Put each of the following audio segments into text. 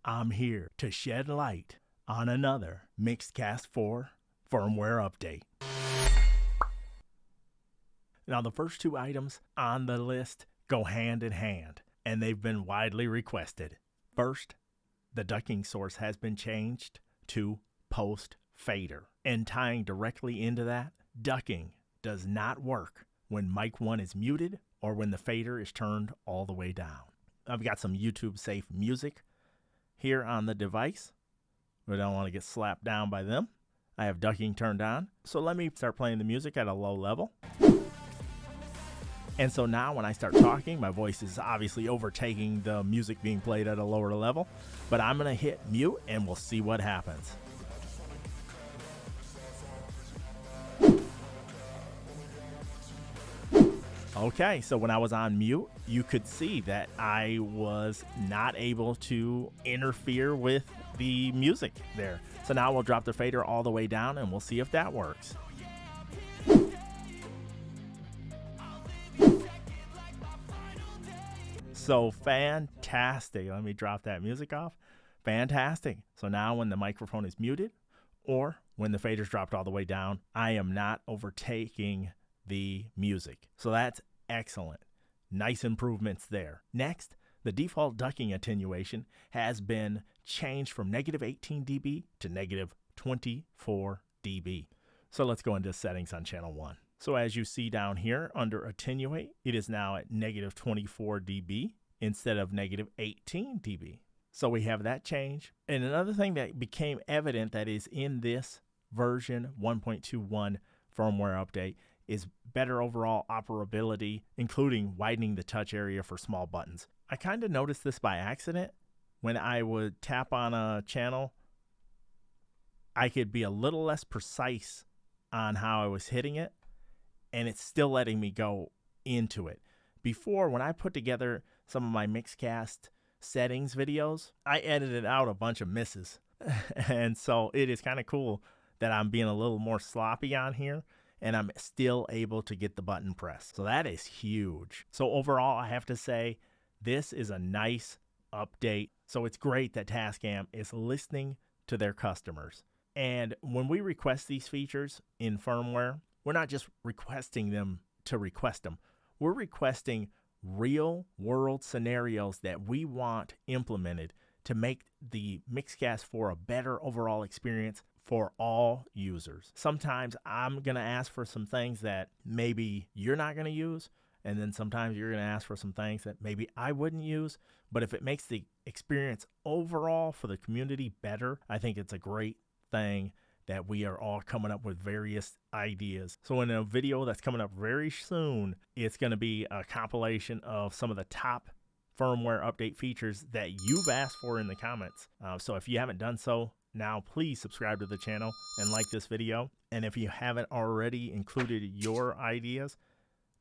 I'm here to shed light on another Mixcast 4 firmware update. Now, the first two items on the list go hand in hand, and they've been widely requested. First, the ducking source has been changed to post fader, and tying directly into that, ducking does not work when mic 1 is muted or when the fader is turned all the way down. I've got some YouTube safe music here on the device. We don't want to get slapped down by them. I have ducking turned on. So let me start playing the music at a low level. And so now when I start talking, my voice is obviously overtaking the music being played at a lower level. But I'm going to hit mute and we'll see what happens. Okay, so when I was on mute, you could see that I was not able to interfere with the music there. So now we'll drop the fader all the way down and we'll see if that works. So fantastic. Let me drop that music off. Fantastic. So now when the microphone is muted or when the fader's dropped all the way down, I am not overtaking the music. So that's excellent. Nice improvements there. Next, the default ducking attenuation has been changed from -18 dB to -24 dB. So let's go into settings on channel 1. So as you see down here under attenuate, it is now at -24 dB instead of -18 dB. So we have that change. And another thing that became evident that is in this version 1.21 firmware update is better overall operability, including widening the touch area for small buttons. I kind of noticed this by accident. When I would tap on a channel, I could be a little less precise on how I was hitting it, and it's still letting me go into it. Before, when I put together some of my Mixcast settings videos, I edited out a bunch of misses. And so it is kind of cool that I'm being a little more sloppy on here, and I'm still able to get the button pressed. So that is huge. So overall, I have to say, this is a nice update. So it's great that Tascam is listening to their customers. And when we request these features in firmware, we're not just requesting them to request them. We're requesting real world scenarios that we want implemented to make the Mixcast 4 a better overall experience for all users. Sometimes I'm going to ask for some things that maybe you're not going to use, and then sometimes you're going to ask for some things that maybe I wouldn't use. But if it makes the experience overall for the community better, I think it's a great thing that we are all coming up with various ideas. So in a video that's coming up very soon, it's going to be a compilation of some of the top firmware update features that you've asked for in the comments. So if you haven't done so, now please subscribe to the channel and like this video. And if you haven't already included your ideas,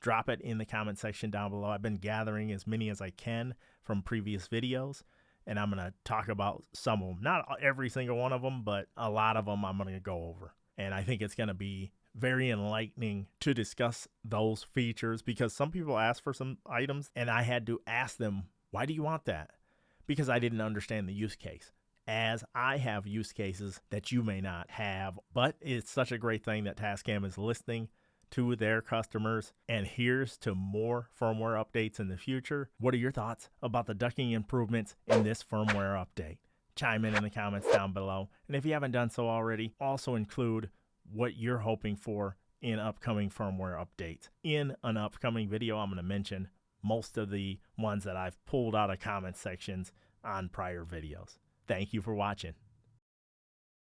drop it in the comment section down below. I've been gathering as many as I can from previous videos, and I'm going to talk about some of them. Not every single one of them, but a lot of them I'm going to go over. And I think it's going to be very enlightening to discuss those features, because some people asked for some items and I had to ask them, why do you want that? Because I didn't understand the use case, as I have use cases that you may not have. But it's such a great thing that Tascam is listening to their customers, and here's to more firmware updates in the future. What are your thoughts about the ducking improvements in this firmware update? Chime in the comments down below. And if you haven't done so already, also include what you're hoping for in upcoming firmware updates. In an upcoming video, I'm going to mention most of the ones that I've pulled out of comment sections on prior videos. Thank you for watching.